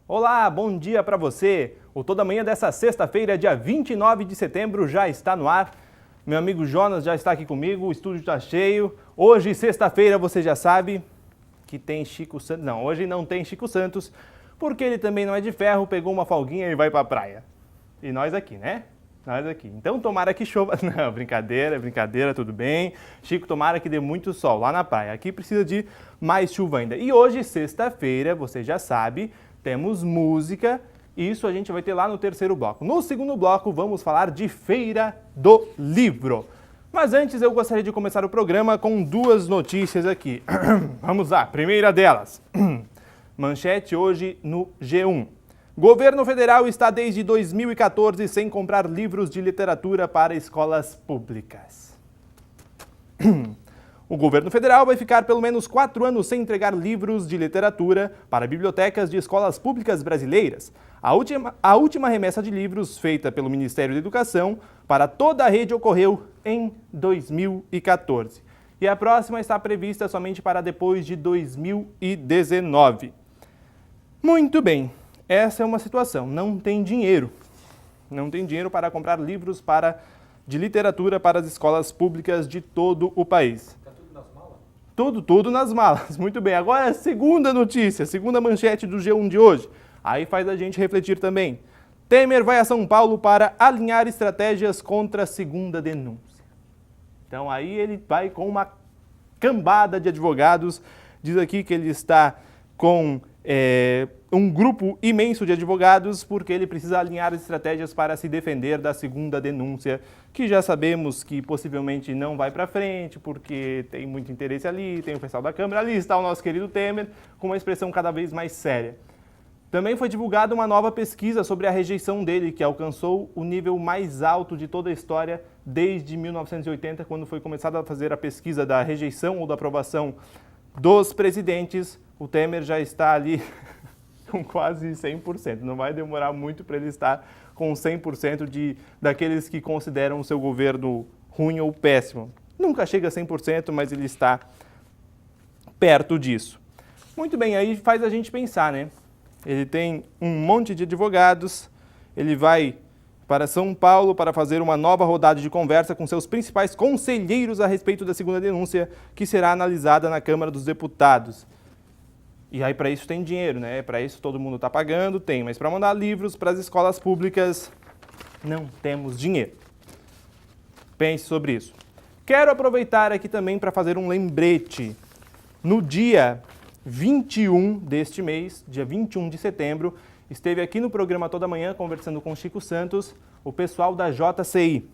Olá, bom dia para você! O Toda Manhã dessa sexta-feira, dia 29 de setembro, já está no ar. Meu amigo Jonas já está aqui comigo, o estúdio está cheio. Hoje, sexta-feira, você já sabe que tem Chico Santos. Não, hoje não tem Chico Santos, porque ele também não é de ferro, pegou uma folguinha e vai para a praia. E nós aqui, né? Nós aqui. Então, tomara que chova. Não, brincadeira, tudo bem. Chico, tomara que dê muito sol lá na praia. Aqui precisa de mais chuva ainda. E hoje, sexta-feira, você já sabe, temos música. Isso a gente vai ter lá no terceiro bloco. No segundo bloco, vamos falar de Feira do Livro. Mas antes, eu gostaria de começar o programa com duas notícias aqui. Vamos lá, primeira delas. Manchete hoje no G1. Governo federal está desde 2014 sem comprar livros de literatura para escolas públicas. O governo federal vai ficar pelo menos 4 anos sem entregar livros de literatura para bibliotecas de escolas públicas brasileiras. A última remessa de livros feita pelo Ministério da Educação para toda a rede ocorreu em 2014. E a próxima está prevista somente para depois de 2019. Muito bem. Essa é uma situação, não tem dinheiro. Não tem dinheiro para comprar livros de literatura para as escolas públicas de todo o país. Está tudo nas malas? Tudo nas malas. Muito bem, agora a segunda notícia, segunda manchete do G1 de hoje. Aí faz a gente refletir também. Temer vai a São Paulo para alinhar estratégias contra a segunda denúncia. Então aí ele vai com uma cambada de advogados. Diz aqui que ele está com um grupo imenso de advogados porque ele precisa alinhar estratégias para se defender da segunda denúncia, que já sabemos que possivelmente não vai para frente porque tem muito interesse ali, tem o pessoal da Câmara, ali está o nosso querido Temer com uma expressão cada vez mais séria. Também foi divulgada uma nova pesquisa sobre a rejeição dele, que alcançou o nível mais alto de toda a história desde 1980, quando foi começada a fazer a pesquisa da rejeição ou da aprovação dos presidentes. O Temer já está ali com quase 100%. Não vai demorar muito para ele estar com 100% daqueles que consideram o seu governo ruim ou péssimo. Nunca chega a 100%, mas ele está perto disso. Muito bem, aí faz a gente pensar, né? Ele tem um monte de advogados, ele vai para São Paulo para fazer uma nova rodada de conversa com seus principais conselheiros a respeito da segunda denúncia, que será analisada na Câmara dos Deputados. E aí para isso tem dinheiro, né? Para isso todo mundo está pagando, tem. Mas para mandar livros para as escolas públicas, não temos dinheiro. Pense sobre isso. Quero aproveitar aqui também para fazer um lembrete. No dia 21 deste mês, dia 21 de setembro, esteve aqui no programa Toda Manhã conversando com Chico Santos, o pessoal da JCI.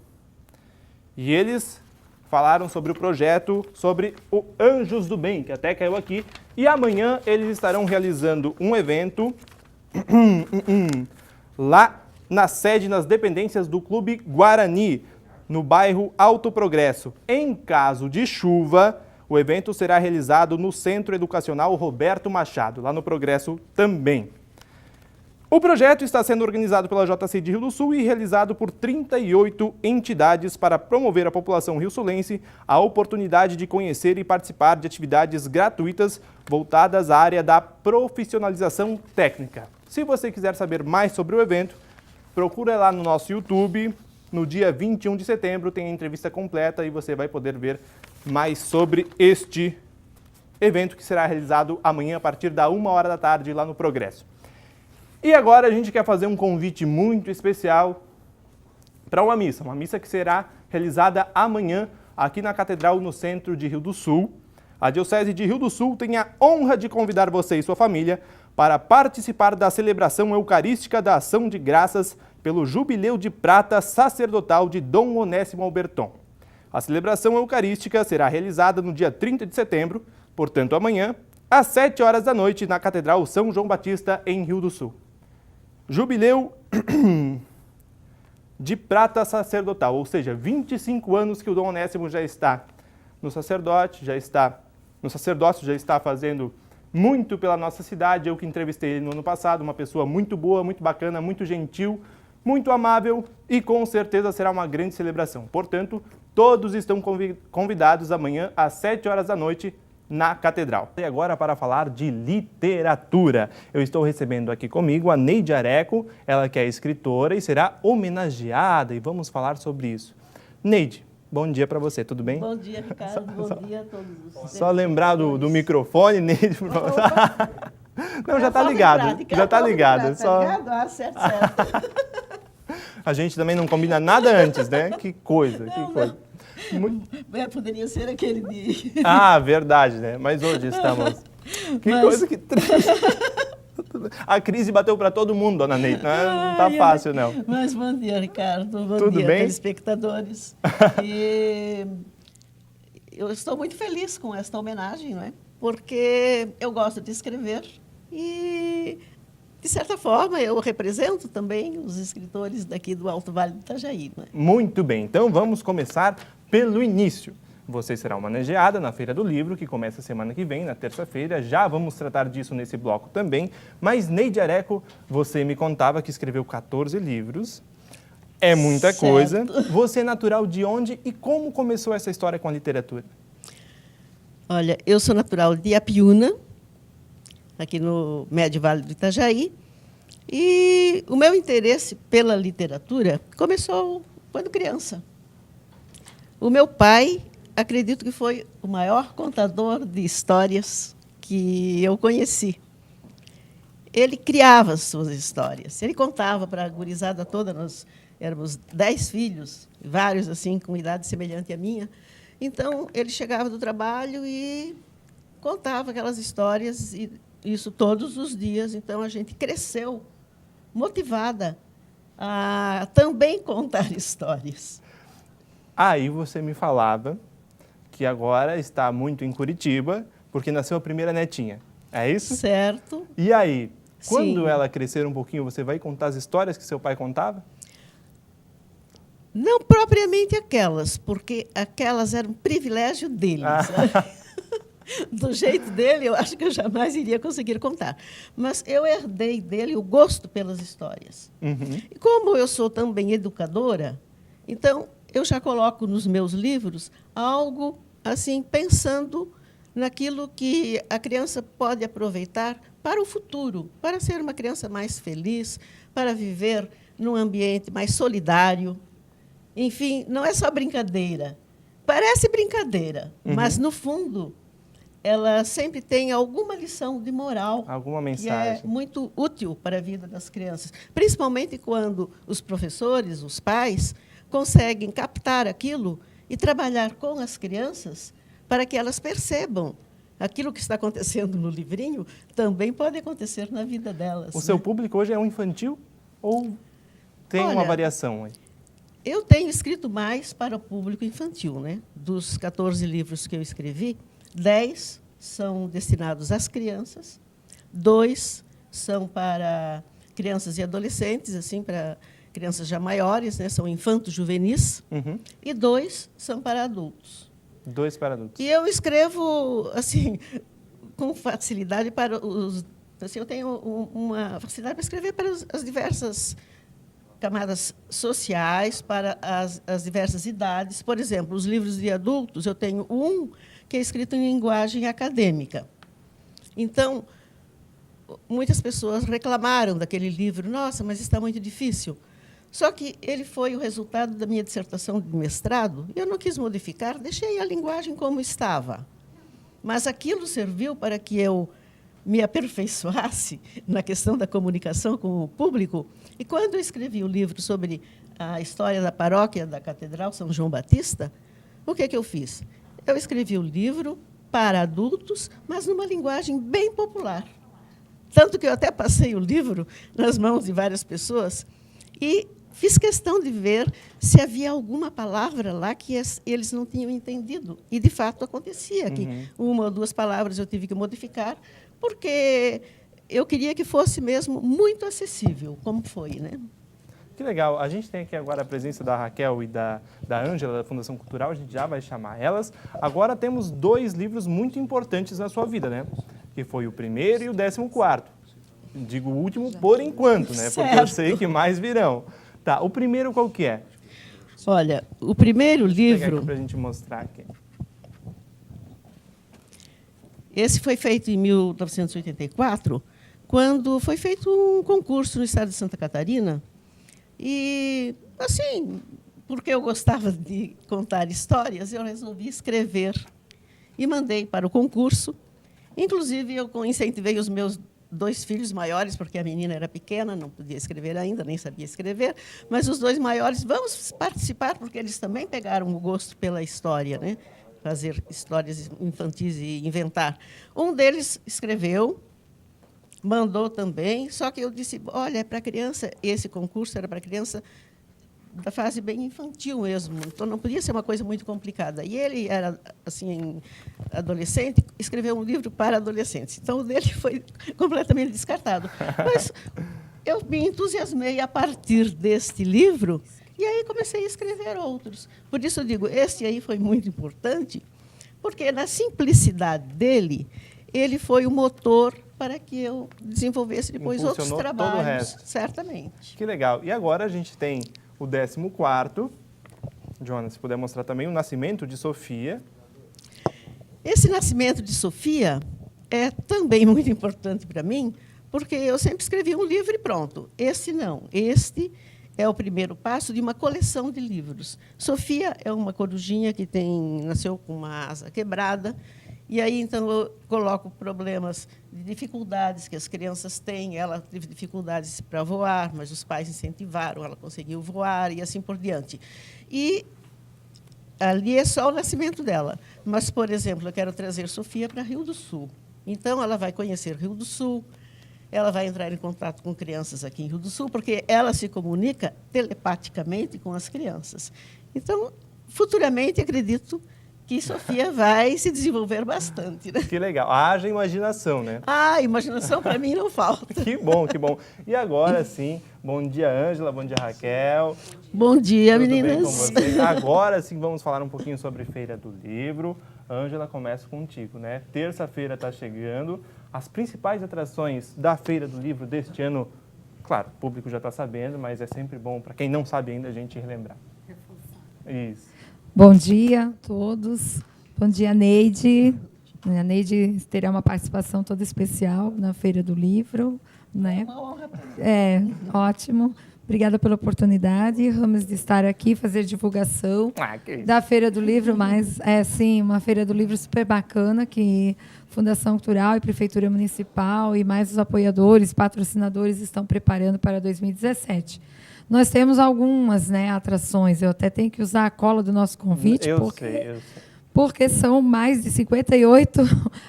E eles falaram sobre o projeto, sobre o Anjos do Bem, que até caiu aqui. E amanhã eles estarão realizando um evento lá na sede, nas dependências do Clube Guarani, no bairro Alto Progresso. Em caso de chuva, o evento será realizado no Centro Educacional Roberto Machado, lá no Progresso também. O projeto está sendo organizado pela JCI de Rio do Sul e realizado por 38 entidades para promover à população rio-sulense a oportunidade de conhecer e participar de atividades gratuitas voltadas à área da profissionalização técnica. Se você quiser saber mais sobre o evento, procura lá no nosso YouTube. No dia 21 de setembro tem a entrevista completa e você vai poder ver mais sobre este evento que será realizado amanhã a partir da 1h da tarde lá no Progresso. E agora a gente quer fazer um convite muito especial para uma missa que será realizada amanhã aqui na Catedral, no centro de Rio do Sul. A Diocese de Rio do Sul tem a honra de convidar você e sua família para participar da celebração eucarística da Ação de Graças pelo Jubileu de Prata Sacerdotal de Dom Onésimo Alberton. A celebração eucarística será realizada no dia 30 de setembro, portanto amanhã, às 7h da noite, na Catedral São João Batista, em Rio do Sul. Jubileu de Prata Sacerdotal, ou seja, 25 anos que o Dom Onésimo já está no sacerdócio, já está fazendo muito pela nossa cidade. Eu que entrevistei ele no ano passado, uma pessoa muito boa, muito bacana, muito gentil, muito amável e com certeza será uma grande celebração. Portanto, todos estão convidados amanhã às 7h da noite na Catedral. E agora para falar de literatura. Eu estou recebendo aqui comigo a Neide Areco, ela que é escritora e será homenageada e vamos falar sobre isso. Neide, bom dia para você, tudo bem? Bom dia, Ricardo, bom dia a todos os Só lembrar do microfone, Neide, por favor. Não, já está ligado, já está ligado. Tá ligado? Ah, certo, certo. A gente também não combina nada antes, né? Que coisa, Não, que coisa. Poderia ser aquele dia. Ah, verdade, né? Mas hoje estamos... Que coisa que... A crise bateu para todo mundo, dona Neide. Não está fácil, não. Mas bom dia, Ricardo. Bom Tudo dia, bem? telespectadores. E eu estou muito feliz com esta homenagem, não é? Porque eu gosto de escrever e, de certa forma, eu represento também os escritores daqui do Alto Vale do Itajaí, não é? Muito bem, então vamos começar pelo início. Você será homenageada na Feira do Livro, que começa semana que vem, na terça-feira. Já vamos tratar disso nesse bloco também. Mas, Neide Areco, você me contava que escreveu 14 livros. É muita Certo. coisa. Você é natural de onde e como começou essa história com a literatura? Olha, eu sou natural de Apiúna, aqui no Médio Vale do Itajaí, e o meu interesse pela literatura começou quando criança. O meu pai, acredito que foi o maior contador de histórias que eu conheci. Ele criava as suas histórias. Ele contava para a gurizada toda, nós éramos 10 filhos, vários assim com idade semelhante à minha. Então, ele chegava do trabalho e contava aquelas histórias, e isso todos os dias. Então, a gente cresceu motivada a também contar histórias. Aí você me falava que agora está muito em Curitiba, porque nasceu a primeira netinha. É isso? Certo. E aí, quando Sim. ela crescer um pouquinho, você vai contar as histórias que seu pai contava? Não propriamente aquelas, porque aquelas eram um privilégio dele. Sabe? Do jeito dele, eu acho que eu jamais iria conseguir contar. Mas eu herdei dele o gosto pelas histórias. Uhum. E como eu sou também educadora, então eu já coloco nos meus livros algo assim, pensando naquilo que a criança pode aproveitar para o futuro, para ser uma criança mais feliz, para viver num ambiente mais solidário. Enfim, não é só brincadeira. Parece brincadeira, mas, no fundo, ela sempre tem alguma lição de moral. Alguma Que mensagem. é muito útil para a vida das crianças. Principalmente quando os professores, os pais, conseguem captar aquilo e trabalhar com as crianças para que elas percebam aquilo que está acontecendo no livrinho também pode acontecer na vida delas. O seu público hoje é um infantil ou tem uma Olha, variação aí? Eu tenho escrito mais para o público infantil, né? Dos 14 livros que eu escrevi, 10 são destinados às crianças, 2 são para crianças e adolescentes, assim, para crianças já maiores, né? São infantos juvenis, e 2 são para adultos. 2 para adultos. E eu escrevo assim com facilidade para os... Assim, eu tenho uma facilidade para escrever para as diversas camadas sociais, para as diversas idades. Por exemplo, os livros de adultos, eu tenho um que é escrito em linguagem acadêmica. Então, muitas pessoas reclamaram daquele livro. Nossa, mas está muito difícil. Só que ele foi o resultado da minha dissertação de mestrado. Eu não quis modificar, deixei a linguagem como estava. Mas aquilo serviu para que eu me aperfeiçoasse na questão da comunicação com o público. E quando eu escrevi o livro sobre a história da paróquia da Catedral São João Batista, o que é que eu fiz? Eu escrevi o livro para adultos, mas numa linguagem bem popular. Tanto que eu até passei o livro nas mãos de várias pessoas e fiz questão de ver se havia alguma palavra lá que eles não tinham entendido. E, de fato, acontecia que uma ou duas palavras eu tive que modificar, porque eu queria que fosse mesmo muito acessível, como foi, né? Que legal. A gente tem aqui agora a presença da Raquel e da Ângela, da Fundação Cultural, a gente já vai chamar elas. Agora temos 2 livros muito importantes na sua vida, né? Que foi o primeiro e o 14º. Digo o último por enquanto, né? Porque eu sei que mais virão. Tá, o primeiro qual que é? Olha, o primeiro Vou pegar livro... aqui para a gente mostrar aqui. Esse foi feito em 1984, quando foi feito um concurso no estado de Santa Catarina. E, assim, porque eu gostava de contar histórias, eu resolvi escrever e mandei para o concurso. Inclusive, eu incentivei os meus 2 filhos maiores, porque a menina era pequena, não podia escrever ainda, nem sabia escrever, mas os 2 maiores, vamos participar, porque eles também pegaram o gosto pela história, né? Fazer histórias infantis e inventar. Um deles escreveu, mandou também, só que eu disse, olha, é para criança, esse concurso era para criança da fase bem infantil mesmo, então não podia ser uma coisa muito complicada. E ele era assim adolescente, escreveu um livro para adolescentes, então o dele foi completamente descartado. Mas eu me entusiasmei a partir deste livro e aí comecei a escrever outros. Por isso eu digo, este aí foi muito importante, porque na simplicidade dele, ele foi o motor para que eu desenvolvesse depois outros trabalhos, todo o resto. Certamente. Que legal. E agora a gente tem o 14º. Jonas, se puder mostrar também o Nascimento de Sofia. Esse Nascimento de Sofia é também muito importante para mim, porque eu sempre escrevi um livro e pronto. Este não. Este é o primeiro passo de uma coleção de livros. Sofia é uma corujinha que nasceu com uma asa quebrada, e aí, então, eu coloco problemas de dificuldades que as crianças têm. Ela teve dificuldades para voar, mas os pais incentivaram, ela conseguiu voar, e assim por diante. E ali é só o nascimento dela. Mas, por exemplo, eu quero trazer Sofia para Rio do Sul. Então, ela vai conhecer Rio do Sul, ela vai entrar em contato com crianças aqui em Rio do Sul, porque ela se comunica telepaticamente com as crianças. Então, futuramente, acredito que Sofia vai se desenvolver bastante. Né? Que legal. Haja imaginação, né? Ah, imaginação para mim não falta. Que bom, que bom. E agora sim, bom dia, Ângela, bom dia, Raquel. Bom dia, Tudo meninas. Bem com vocês? Agora sim, vamos falar um pouquinho sobre Feira do Livro. Ângela, começa contigo, né? Terça-feira está chegando. As principais atrações da Feira do Livro deste ano, claro, o público já está sabendo, mas é sempre bom, para quem não sabe ainda, a gente relembrar. Isso. Bom dia a todos. Bom dia, Neide. A Neide terá uma participação toda especial na Feira do Livro. Né? Uma honra. Ótimo. Obrigada pela oportunidade. Vamos de estar aqui, fazer divulgação da Feira do Livro, mas é sim uma Feira do Livro super bacana que Fundação Cultural e Prefeitura Municipal e mais os apoiadores, patrocinadores estão preparando para 2017. Nós temos algumas, né, atrações. Eu até tenho que usar a cola do nosso convite, eu sei. Porque são mais de 58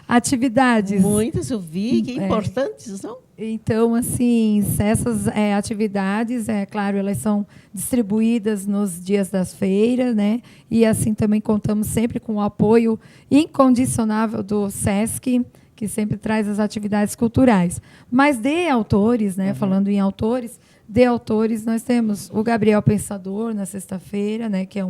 atividades. Muitas eu vi, que importantes, não? Então, assim, essas atividades, claro, elas são distribuídas nos dias das feiras, né? E assim também contamos sempre com o apoio incondicional do SESC, que sempre traz as atividades culturais. Mas de autores, né? Falando em autores, nós temos o Gabriel Pensador na sexta-feira, né? Que é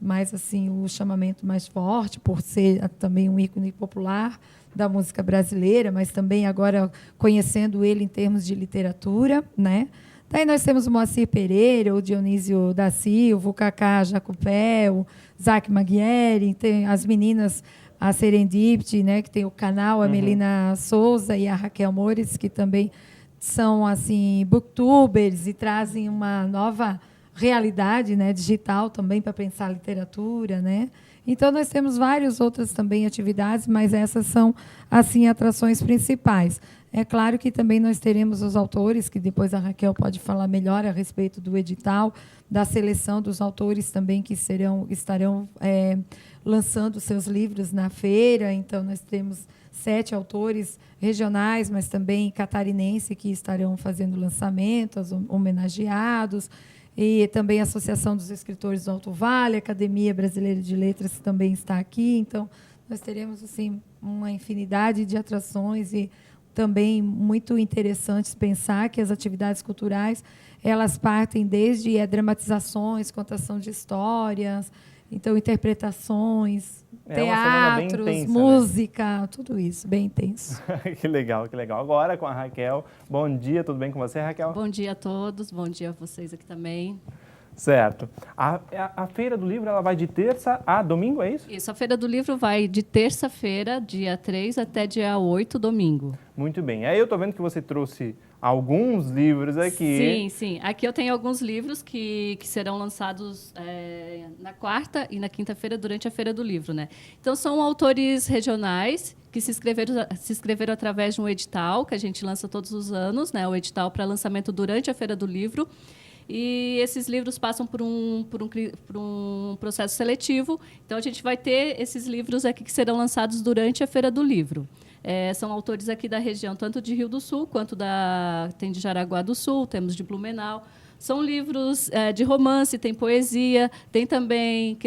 mais assim o chamamento mais forte, por ser também um ícone popular da música brasileira, mas também agora conhecendo ele em termos de literatura, né? Daí nós temos o Moacir Pereira, o Dionísio da Silva, o Cacá Jacupé, o Zac Maghieri, tem as meninas, a Serendipity, né, que tem o canal, a Melina Souza e a Raquel Mores, que também são assim booktubers e trazem uma nova realidade, né, digital também para pensar literatura, né? Então nós temos várias outras também atividades, mas essas são assim atrações principais. É claro que também nós teremos os autores, que depois a Raquel pode falar melhor a respeito do edital, da seleção dos autores também que estarão lançando seus livros na feira. Então nós temos 7 autores regionais, mas também catarinense que estarão fazendo lançamentos, homenageados. E também a Associação dos Escritores do Alto Vale, a Academia Brasileira de Letras também está aqui. Então, nós teremos assim, uma infinidade de atrações e também muito interessantes pensar que as atividades culturais elas partem desde dramatizações, contação de histórias, então interpretações, teatros, intensa, música, né? Tudo isso, bem intenso. Que legal, que legal. Agora com a Raquel. Bom dia, tudo bem com você, Raquel? Bom dia a todos, bom dia a vocês aqui também. Certo. A Feira do Livro ela vai de terça a domingo, é isso? Isso, a Feira do Livro vai de terça-feira, dia 3, até dia 8, domingo. Muito bem. Aí eu estou vendo que você trouxe alguns livros aqui. Sim, sim. Aqui eu tenho alguns livros que serão lançados na quarta e na quinta-feira durante a Feira do Livro, né? Então, são autores regionais que se inscreveram através de um edital que a gente lança todos os anos, né? O edital para lançamento durante a Feira do Livro. E esses livros passam por um processo seletivo. Então, a gente vai ter esses livros aqui que serão lançados durante a Feira do Livro. São autores aqui da região, tanto de Rio do Sul, quanto tem de Jaraguá do Sul, temos de Blumenau. São livros de romance, tem poesia, tem também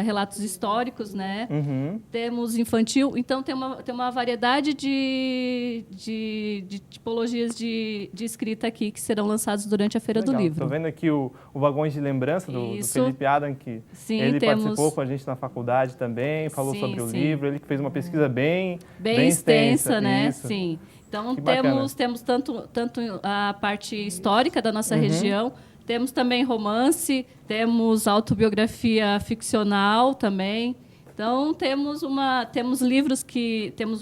relatos históricos, né? Uhum. Temos infantil. Então, tem uma variedade de tipologias de escrita aqui que serão lançados durante a Feira do Livro. Estou vendo aqui o Vagões de Lembrança do Felipe Adam, que sim, ele participou com a gente na faculdade também, falou sobre o livro, ele que fez uma pesquisa bem extensa, né? Isso. Sim. Então, temos tanto a parte histórica da nossa região, temos também romance, temos autobiografia ficcional também. Então, temos o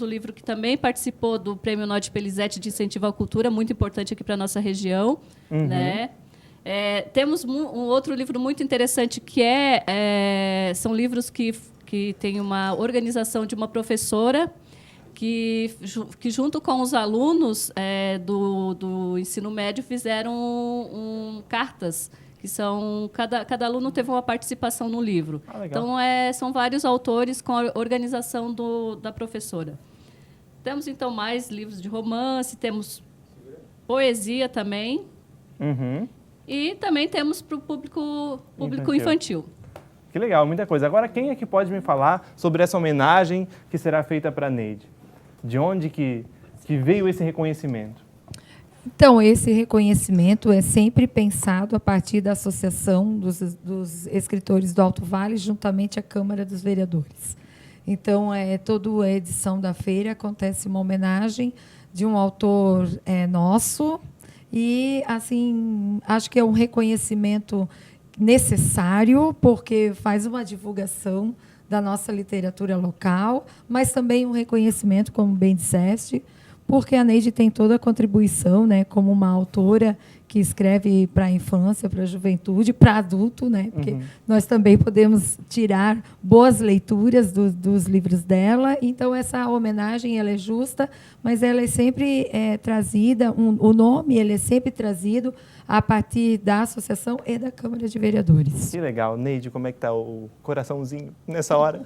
livro que também participou do Prêmio Nodi Pelizete de Incentivo à Cultura, muito importante aqui para a nossa região. Né? Temos um outro livro muito interessante, que são livros que tem uma organização de uma professora que junto com os alunos do ensino médio fizeram cartas, que são cada aluno teve uma participação no livro. Então são vários autores com a organização da professora. Temos então mais livros de romance, temos poesia também, e também temos para o público infantil. Que legal, muita coisa. Agora, quem é que pode me falar sobre essa homenagem que será feita para a Neide? De onde que veio esse reconhecimento? Então, esse reconhecimento é sempre pensado a partir da Associação dos Escritores do Alto Vale, juntamente à Câmara dos Vereadores. Então, toda a edição da feira acontece uma homenagem de um autor nosso e, assim, acho que é um reconhecimento necessário, porque faz uma divulgação da nossa literatura local, mas também um reconhecimento, como bem disseste, porque a Neide tem toda a contribuição, né, como uma autora que escreve para a infância, para a juventude, para adulto, né, porque nós também podemos tirar boas leituras dos livros dela. Então, essa homenagem ela é justa, mas ela é sempre trazida, o nome ele é sempre trazido a partir da associação e da Câmara de Vereadores. Que legal. Neide, como é que está o coraçãozinho nessa hora?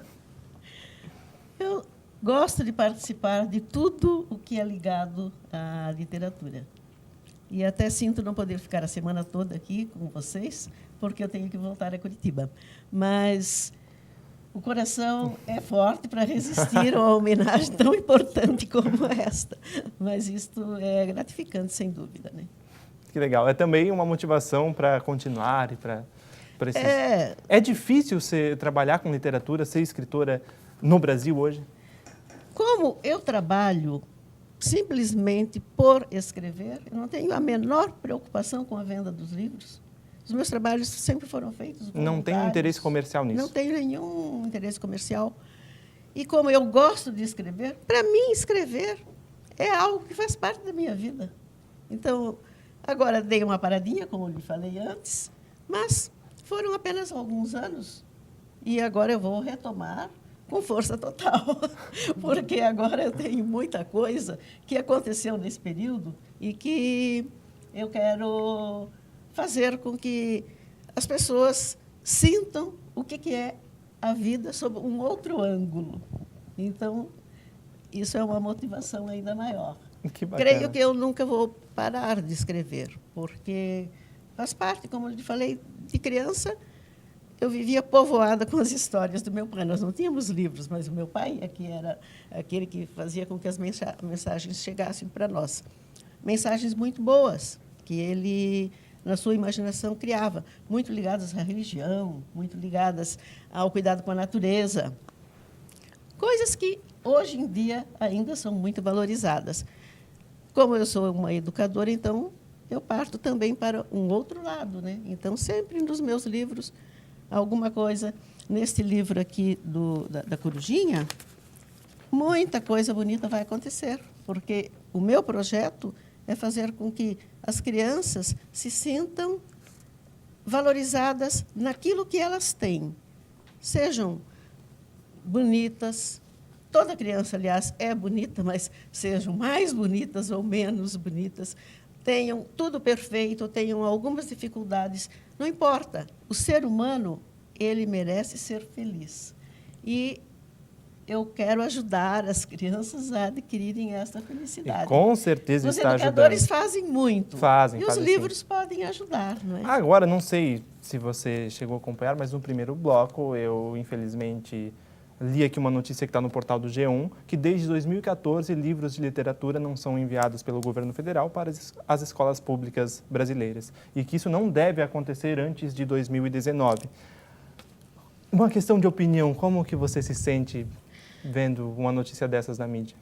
Eu gosto de participar de tudo o que é ligado à literatura. E até sinto não poder ficar a semana toda aqui com vocês, porque eu tenho que voltar a Curitiba. Mas o coração é forte para resistir a uma homenagem tão importante como esta. Mas isto é gratificante, sem dúvida, né? Que legal. É também uma motivação para continuar e para esses... É difícil trabalhar com literatura, ser escritora no Brasil hoje? Como eu trabalho simplesmente por escrever, eu não tenho a menor preocupação com a venda dos livros. Os meus trabalhos sempre foram feitos voluntários. Não tem um interesse comercial nisso? Não tenho nenhum interesse comercial. E como eu gosto de escrever, para mim escrever é algo que faz parte da minha vida. Então, agora dei uma paradinha, como eu lhe falei antes, mas foram apenas alguns anos. E agora eu vou retomar com força total, porque agora eu tenho muita coisa que aconteceu nesse período e que eu quero fazer com que as pessoas sintam o que é a vida sob um outro ângulo. Então, isso é uma motivação ainda maior. Que bacana. Creio que eu nunca vou parar de escrever, porque faz parte, como eu lhe falei, de criança. Eu vivia povoada com as histórias do meu pai. Nós não tínhamos livros, mas o meu pai é que era aquele que fazia com que as mensagens chegassem para nós. Mensagens muito boas, que ele, na sua imaginação, criava, muito ligadas à religião, muito ligadas ao cuidado com a natureza. Coisas que, hoje em dia, ainda são muito valorizadas. Como eu sou uma educadora, então, eu parto também para um outro lado, né? Então, sempre nos meus livros, alguma coisa. Neste livro aqui da Corujinha, muita coisa bonita vai acontecer, porque o meu projeto é fazer com que as crianças se sintam valorizadas naquilo que elas têm. Sejam bonitas, toda criança, aliás, é bonita, mas sejam mais bonitas ou menos bonitas, tenham tudo perfeito, tenham algumas dificuldades, não importa. O ser humano, ele merece ser feliz. E eu quero ajudar as crianças a adquirirem essa felicidade. E com certeza está ajudando. Os educadores fazem muito. Fazem, e os livros podem ajudar, não é? Agora, não sei se você chegou a acompanhar, mas no primeiro bloco eu, infelizmente, li aqui uma notícia que está no portal do G1, que desde 2014 livros de literatura não são enviados pelo governo federal para as escolas públicas brasileiras e que isso não deve acontecer antes de 2019. Uma questão de opinião, como que você se sente vendo uma notícia dessas na mídia?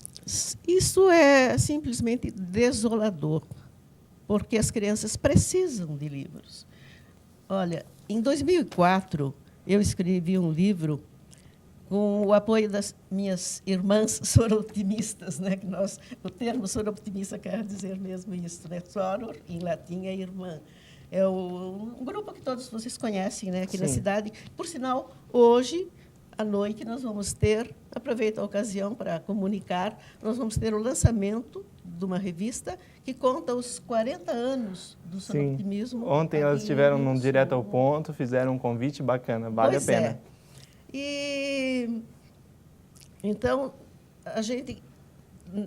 Isso é simplesmente desolador, porque as crianças precisam de livros. Olha, em 2004, eu escrevi um livro com o apoio das minhas irmãs soroptimistas, né? Que o termo soroptimista quer dizer mesmo isso, né? Soror, em latim, é irmã. É um grupo que todos vocês conhecem, né? Aqui na cidade. Por sinal, hoje, à noite, nós vamos ter, aproveito a ocasião para comunicar, nós vamos ter o lançamento de uma revista que conta os 40 anos do soroptimismo. Ontem elas estiveram num Direto ao Ponto, fizeram um convite bacana, vale a pena. É. E, então, a gente,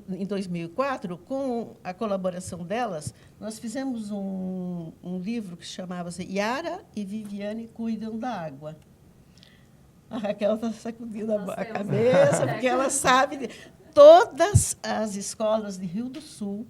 em 2004, com a colaboração delas, nós fizemos um livro que chamava-se Yara e Viviane Cuidam da Água. A Raquel está sacudindo a cabeça, porque ela sabe todas as escolas de Rio do Sul,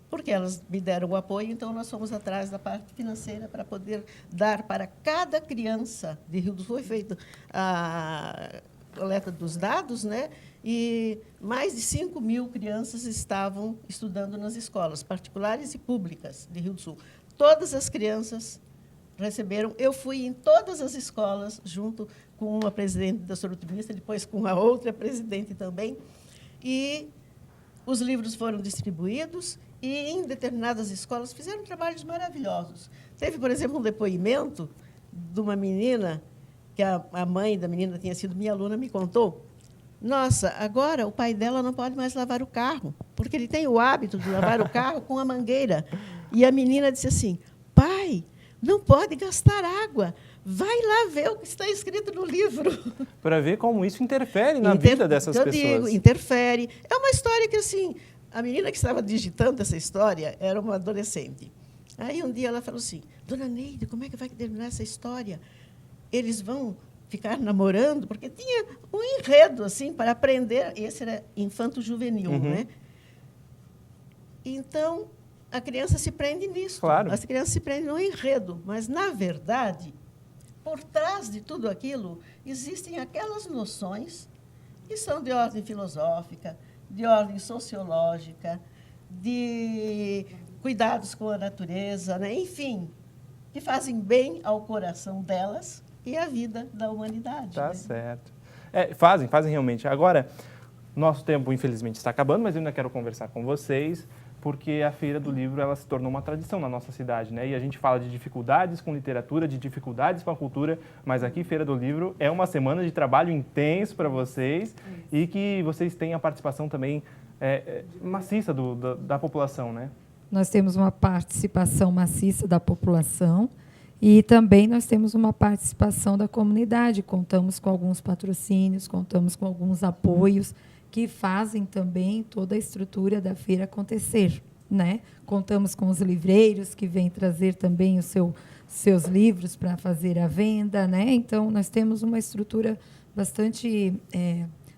porque elas me deram o apoio, então nós fomos atrás da parte financeira para poder dar para cada criança de Rio do Sul. Foi feita a coleta dos dados, né? E mais de 5.000 crianças estavam estudando nas escolas particulares e públicas de Rio do Sul. Todas as crianças receberam. Eu fui em todas as escolas, junto com uma presidente da Soroptimista, depois com a outra presidente também, e os livros foram distribuídos e, em determinadas escolas, fizeram trabalhos maravilhosos. Teve, por exemplo, um depoimento de uma menina, que a mãe da menina tinha sido minha aluna, me contou. Nossa, agora o pai dela não pode mais lavar o carro, porque ele tem o hábito de lavar o carro com a mangueira. E a menina disse assim, pai, não pode gastar água. Vai lá ver o que está escrito no livro. Para ver como isso interfere na vida dessas pessoas. Eu digo, interfere. É uma história que, assim, a menina que estava digitando essa história era uma adolescente. Aí, um dia, ela falou assim, Dona Neide, como é que vai terminar essa história? Eles vão ficar namorando? Porque tinha um enredo, assim, para aprender. Esse era infanto-juvenil, né? Então, a criança se prende nisso. Claro. As crianças se prendem no enredo. Mas, na verdade, por trás de tudo aquilo, existem aquelas noções que são de ordem filosófica, de ordem sociológica, de cuidados com a natureza, né? Enfim, que fazem bem ao coração delas e à vida da humanidade. Tá, né? certo. Fazem realmente. Agora, nosso tempo, infelizmente, está acabando, mas eu ainda quero conversar com vocês, porque a Feira do Livro ela se tornou uma tradição na nossa cidade, né? E a gente fala de dificuldades com literatura, de dificuldades com a cultura, mas aqui Feira do Livro é uma semana de trabalho intenso para vocês e que vocês têm a participação também maciça da população, né? Nós temos uma participação maciça da população e também nós temos uma participação da comunidade. Contamos com alguns patrocínios, contamos com alguns apoios que fazem também toda a estrutura da feira acontecer, né? Contamos com os livreiros que vêm trazer também os seus livros para fazer a venda, né? Então, nós temos uma estrutura bastante,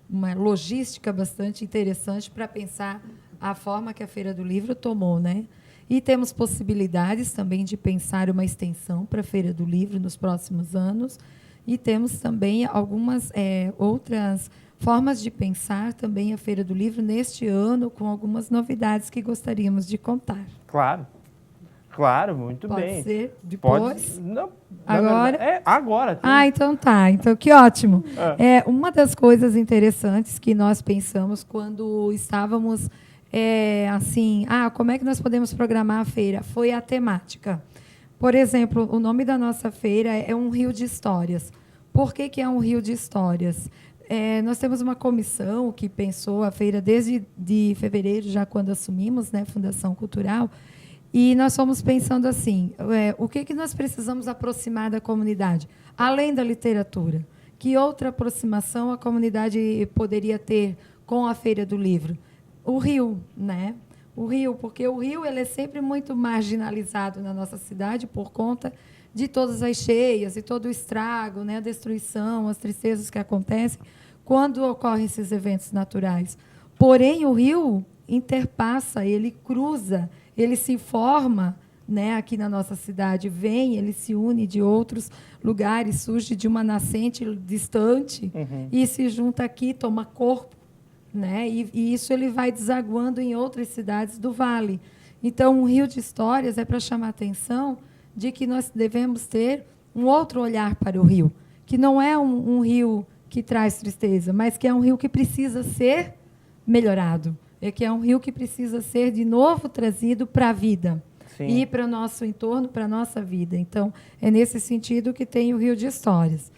uma logística bastante interessante para pensar a forma que a Feira do Livro tomou, né? E temos possibilidades também de pensar uma extensão para a Feira do Livro nos próximos anos e temos também algumas outras formas de pensar também a Feira do Livro neste ano, com algumas novidades que gostaríamos de contar. Claro. Claro, muito Pode bem. ser depois? Pode, não, Agora? Agora. Então tá. Então, que ótimo. Uma das coisas interessantes que nós pensamos quando estávamos como é que nós podemos programar a feira? Foi a temática. Por exemplo, o nome da nossa feira é Um Rio de Histórias. Por que é um rio de histórias? Nós temos uma comissão que pensou a feira desde de fevereiro, já quando assumimos, né, Fundação Cultural, e nós fomos pensando assim, o que nós precisamos aproximar da comunidade? Além da literatura, que outra aproximação a comunidade poderia ter com a Feira do Livro? O rio, né? O rio, porque o rio ele é sempre muito marginalizado na nossa cidade por conta de todas as cheias e todo o estrago, né, a destruição, as tristezas que acontecem quando ocorrem esses eventos naturais. Porém, o rio interpassa, ele cruza, ele se forma, né, aqui na nossa cidade, ele se une de outros lugares, surge de uma nascente distante e se junta aqui, toma corpo, né, e isso ele vai desaguando em outras cidades do Vale. Então, um rio de histórias é para chamar a atenção de que nós devemos ter um outro olhar para o rio, que não é um rio que traz tristeza, mas que é um rio que precisa ser melhorado, que é um rio que precisa ser, de novo, trazido para a vida. Sim. E para o nosso entorno, para a nossa vida. Então, é nesse sentido que tem o Rio de Histórias,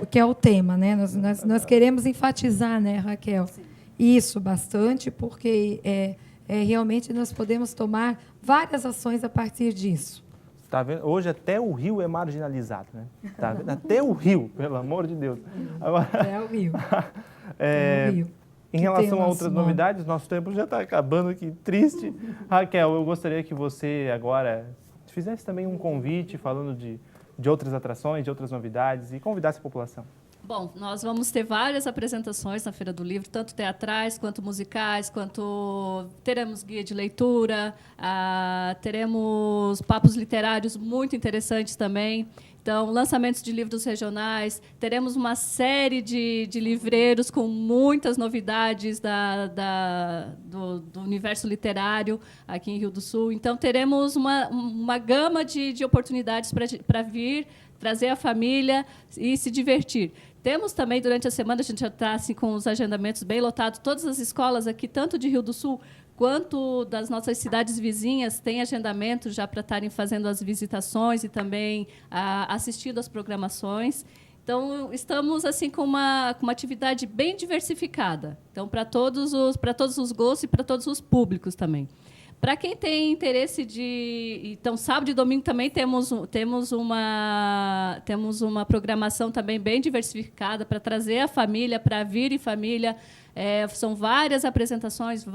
que é o tema, né? Nós queremos enfatizar, né, Raquel? Sim. Isso bastante, porque realmente nós podemos tomar várias ações a partir disso. Tá vendo? Hoje até o rio é marginalizado, né? Tá vendo? Até o rio, pelo amor de Deus. Agora, até o rio. O rio. Em relação a outras novidades, nosso tempo já está acabando aqui, triste. Raquel, eu gostaria que você agora fizesse também um convite falando de outras atrações, de outras novidades e convidasse a população. Bom, nós vamos ter várias apresentações na Feira do Livro, tanto teatrais, quanto musicais, teremos guia de leitura, teremos papos literários muito interessantes também. Então, lançamentos de livros regionais, teremos uma série de livreiros com muitas novidades do universo literário aqui em Rio do Sul. Então, teremos uma gama de oportunidades para vir, trazer a família e se divertir. Temos também, durante a semana, a gente já está assim, com os agendamentos bem lotados, todas as escolas aqui, tanto de Rio do Sul quanto das nossas cidades vizinhas, têm agendamento já para estarem fazendo as visitações e também assistindo às programações. Então, estamos assim com uma atividade bem diversificada. Então, para todos os gostos e para todos os públicos também. Para quem tem interesse então, sábado e domingo também temos uma programação também bem diversificada para trazer a família, para vir em família. São várias apresentações,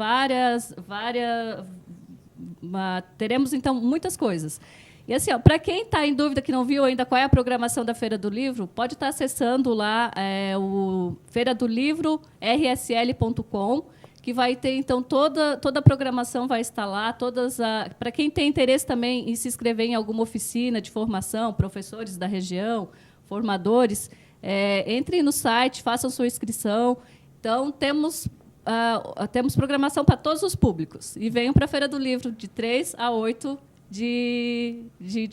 teremos, então, muitas coisas. E, assim, para quem está em dúvida, que não viu ainda qual é a programação da Feira do Livro, pode estar acessando lá o feiradolivro.rsl.com, que vai ter, então, toda a programação vai estar lá. Para quem tem interesse também em se inscrever em alguma oficina de formação, professores da região, formadores, entrem no site, façam sua inscrição. Então, temos programação para todos os públicos. E venham para a Feira do Livro, de 3 a 8 de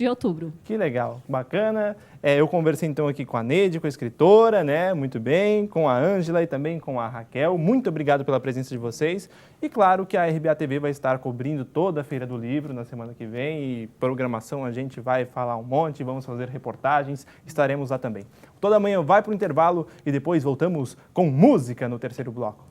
outubro. Que legal, bacana. Eu conversei então aqui com a Neide, com a escritora, né? Muito bem, com a Ângela e também com a Raquel. Muito obrigado pela presença de vocês. E claro que a RBA TV vai estar cobrindo toda a Feira do Livro na semana que vem. E programação a gente vai falar um monte, vamos fazer reportagens, estaremos lá também. Toda manhã vai para o intervalo e depois voltamos com música no terceiro bloco.